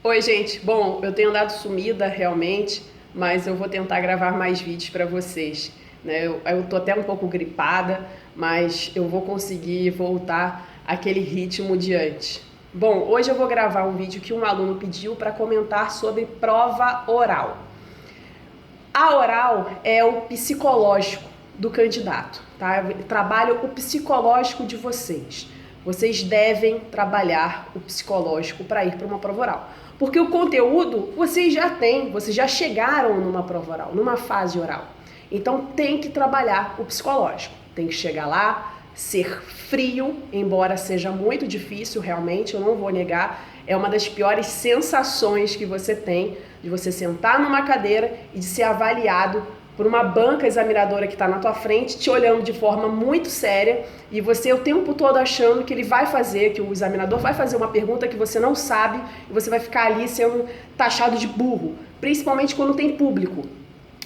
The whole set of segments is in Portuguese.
Oi, gente. Bom, eu tenho andado sumida realmente, mas eu vou tentar gravar mais vídeos para vocês, né? Eu tô até um pouco gripada, mas eu vou conseguir voltar àquele ritmo de antes. Bom, hoje eu vou gravar um vídeo que um aluno pediu para comentar sobre prova oral. A oral é o psicológico do candidato, tá? Eu trabalho o psicológico de vocês. Vocês devem trabalhar o psicológico para ir para uma prova oral. Porque o conteúdo vocês já têm, vocês já chegaram numa prova oral, numa fase oral. Então tem que trabalhar o psicológico. Tem que chegar lá, ser frio, embora seja muito difícil realmente, eu não vou negar. É uma das piores sensações que você tem, de você sentar numa cadeira e de ser avaliado por uma banca examinadora que está na tua frente, te olhando de forma muito séria, e você o tempo todo achando que ele vai fazer, que o examinador vai fazer uma pergunta que você não sabe, e você vai ficar ali sendo taxado de burro, principalmente quando tem público.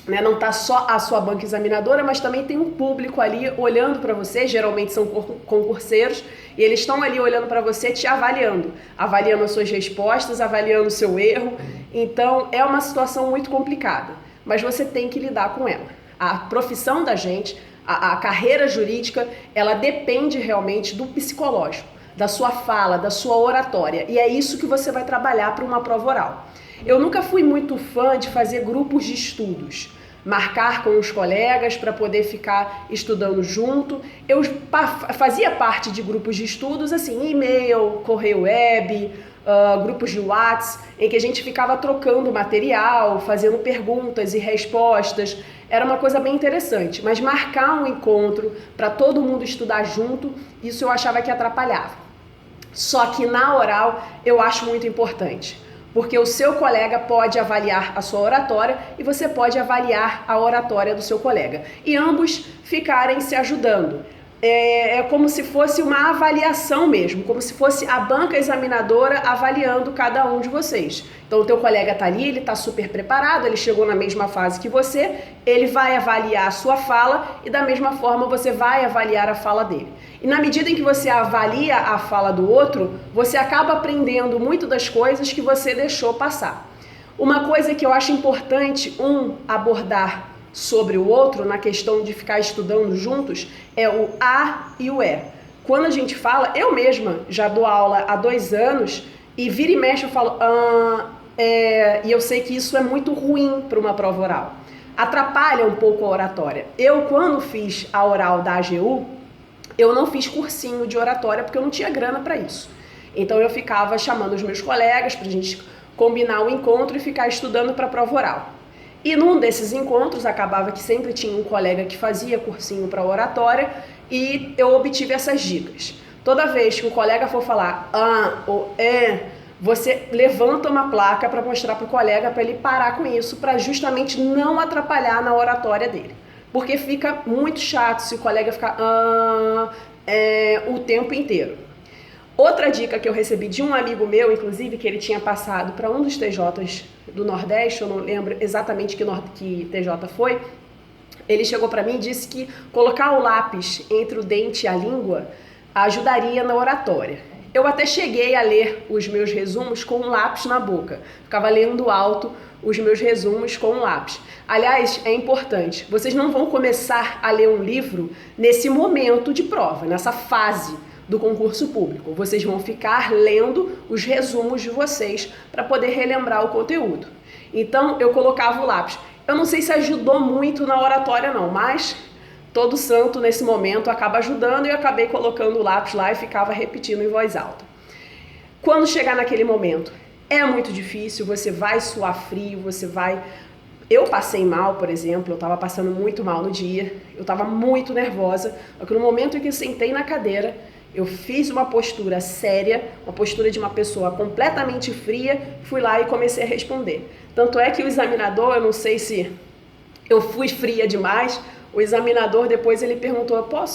Né? Não está só a sua banca examinadora, mas também tem um público ali olhando para você, geralmente são concurseiros, e eles estão ali olhando para você, te avaliando as suas respostas, avaliando o seu erro. Então é uma situação muito complicada, mas você tem que lidar com ela. A profissão da gente, a carreira jurídica, ela depende realmente do psicológico, da sua fala, da sua oratória, e é isso que você vai trabalhar para uma prova oral. Eu nunca fui muito fã de fazer grupos de estudos, marcar com os colegas para poder ficar estudando junto. Eu fazia parte de grupos de estudos, assim, e-mail, correio web, grupos de WhatsApp, em que a gente ficava trocando material, fazendo perguntas e respostas. Era uma coisa bem interessante, mas marcar um encontro para todo mundo estudar junto, isso eu achava que atrapalhava. Só que na oral eu acho muito importante, porque o seu colega pode avaliar a sua oratória e você pode avaliar a oratória do seu colega. E ambos ficarem se ajudando. É como se fosse uma avaliação mesmo, como se fosse a banca examinadora avaliando cada um de vocês. Então o teu colega está ali, ele está super preparado, ele chegou na mesma fase que você, ele vai avaliar a sua fala e da mesma forma você vai avaliar a fala dele. E na medida em que você avalia a fala do outro, você acaba aprendendo muito das coisas que você deixou passar. Uma coisa que eu acho importante abordar sobre o outro, na questão de ficar estudando juntos, é o a e o é. Quando a gente fala, eu mesma já dou aula há 2 anos e vira e mexe eu falo e eu sei que isso é muito ruim para uma prova oral. Atrapalha um pouco a oratória. Eu, quando fiz a oral da AGU, eu não fiz cursinho de oratória porque eu não tinha grana para isso. Então eu ficava chamando os meus colegas para a gente combinar o encontro e ficar estudando para a prova oral. E num desses encontros, acabava que sempre tinha um colega que fazia cursinho para oratória e eu obtive essas dicas. Toda vez que o colega for falar ou você levanta uma placa para mostrar para o colega para ele parar com isso, para justamente não atrapalhar na oratória dele. Porque fica muito chato se o colega ficar o tempo inteiro. Outra dica que eu recebi de um amigo meu, inclusive, que ele tinha passado para um dos TJs do Nordeste, eu não lembro exatamente que TJ foi, ele chegou para mim e disse que colocar o lápis entre o dente e a língua ajudaria na oratória. Eu até cheguei a ler os meus resumos com um lápis na boca, ficava lendo alto os meus resumos com um lápis. Aliás, é importante, vocês não vão começar a ler um livro nesse momento de prova, nessa fase do concurso público. Vocês vão ficar lendo os resumos de vocês para poder relembrar o conteúdo. Então, eu colocava o lápis. Eu não sei se ajudou muito na oratória não, mas todo santo nesse momento acaba ajudando e eu acabei colocando o lápis lá e ficava repetindo em voz alta. Quando chegar naquele momento, é muito difícil, você vai suar frio, Eu passei mal, por exemplo, eu estava passando muito mal no dia, eu estava muito nervosa, porque no momento em que eu sentei na cadeira, eu fiz uma postura séria, uma postura de uma pessoa completamente fria, fui lá e comecei a responder. Tanto é que o examinador, eu não sei se eu fui fria demais, o examinador depois ele perguntou, por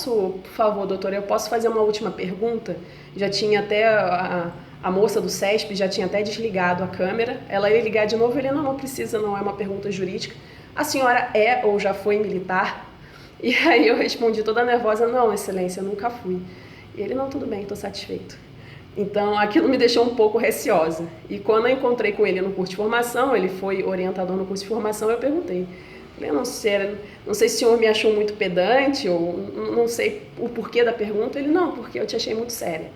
favor, doutora, eu posso fazer uma última pergunta? Já tinha até a moça do CESP, já tinha até desligado a câmera, ela ia ligar de novo, ele não precisa, não é uma pergunta jurídica. A senhora é ou já foi militar? E aí eu respondi toda nervosa, não, excelência, eu nunca fui. E ele, não, tudo bem, estou satisfeito. Então, aquilo me deixou um pouco receosa. E quando eu encontrei com ele no curso de formação, ele foi orientador no curso de formação, eu perguntei. Eu não sei se o senhor me achou muito pedante, ou não sei o porquê da pergunta. Ele, não, porque eu te achei muito séria.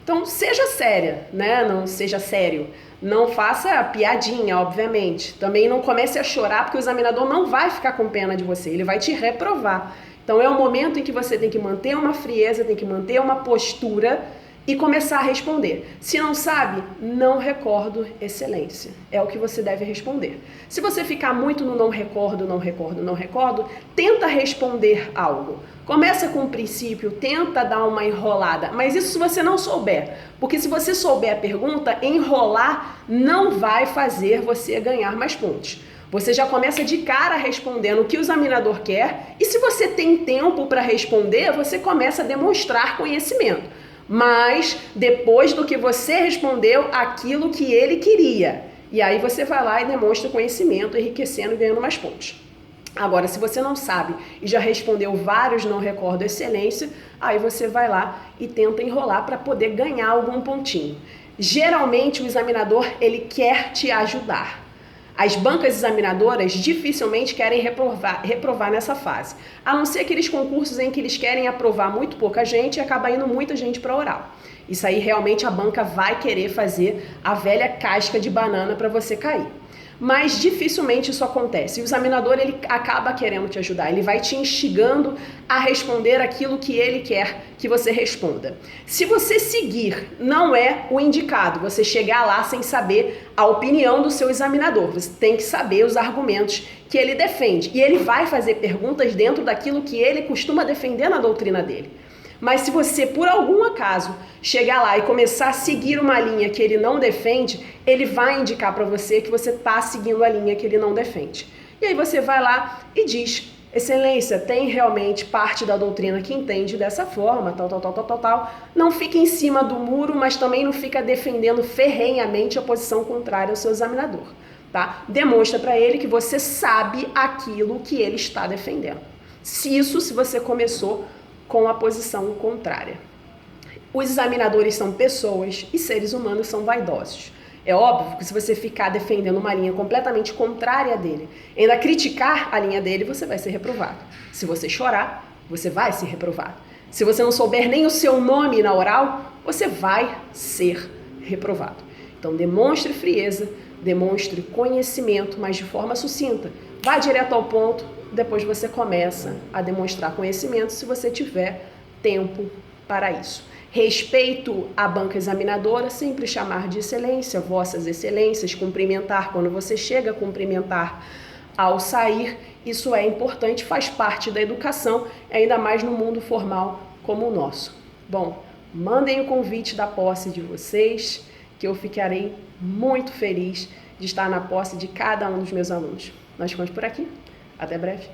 Então, seja séria, né? Não seja sério. Não faça piadinha, obviamente. Também não comece a chorar, porque o examinador não vai ficar com pena de você, ele vai te reprovar. Então, é um momento em que você tem que manter uma frieza, tem que manter uma postura e começar a responder. Se não sabe, não recordo, excelência. É o que você deve responder. Se você ficar muito no não recordo, não recordo, não recordo, tenta responder algo. Começa com o princípio, tenta dar uma enrolada, mas isso se você não souber. Porque se você souber a pergunta, enrolar não vai fazer você ganhar mais pontos. Você já começa de cara respondendo o que o examinador quer, e se você tem tempo para responder, você começa a demonstrar conhecimento. Mas depois do que você respondeu, aquilo que ele queria. E aí você vai lá e demonstra conhecimento, enriquecendo e ganhando mais pontos. Agora, se você não sabe e já respondeu vários não recordo excelência, aí você vai lá e tenta enrolar para poder ganhar algum pontinho. Geralmente o examinador, ele quer te ajudar. As bancas examinadoras dificilmente querem reprovar nessa fase. A não ser aqueles concursos em que eles querem aprovar muito pouca gente e acaba indo muita gente para oral. Isso aí realmente a banca vai querer fazer a velha casca de banana para você cair. Mas dificilmente isso acontece. O examinador, ele acaba querendo te ajudar, ele vai te instigando a responder aquilo que ele quer que você responda. Se você seguir, não é o indicado, você chegar lá sem saber a opinião do seu examinador. Você tem que saber os argumentos que ele defende. E ele vai fazer perguntas dentro daquilo que ele costuma defender na doutrina dele. Mas se você, por algum acaso, chegar lá e começar a seguir uma linha que ele não defende, ele vai indicar para você que você está seguindo a linha que ele não defende. E aí você vai lá e diz, excelência, tem realmente parte da doutrina que entende dessa forma, tal. Não fica em cima do muro, mas também não fica defendendo ferrenhamente a posição contrária ao seu examinador. Tá? Demonstra para ele que você sabe aquilo que ele está defendendo. Se você começou com a posição contrária. Os examinadores são pessoas e seres humanos são vaidosos. É óbvio que se você ficar defendendo uma linha completamente contrária dele, ainda criticar a linha dele, você vai ser reprovado. Se você chorar, você vai ser reprovado. Se você não souber nem o seu nome na oral, você vai ser reprovado. Então demonstre frieza, demonstre conhecimento, mas de forma sucinta. Vá direto ao ponto, depois você começa a demonstrar conhecimento se você tiver tempo para isso. Respeito à banca examinadora, sempre chamar de excelência, vossas excelências, cumprimentar quando você chega, cumprimentar ao sair. Isso é importante, faz parte da educação, ainda mais no mundo formal como o nosso. Bom, mandem o convite da posse de vocês, que eu ficarei muito feliz de estar na posse de cada um dos meus alunos. Nós ficamos por aqui. Até breve.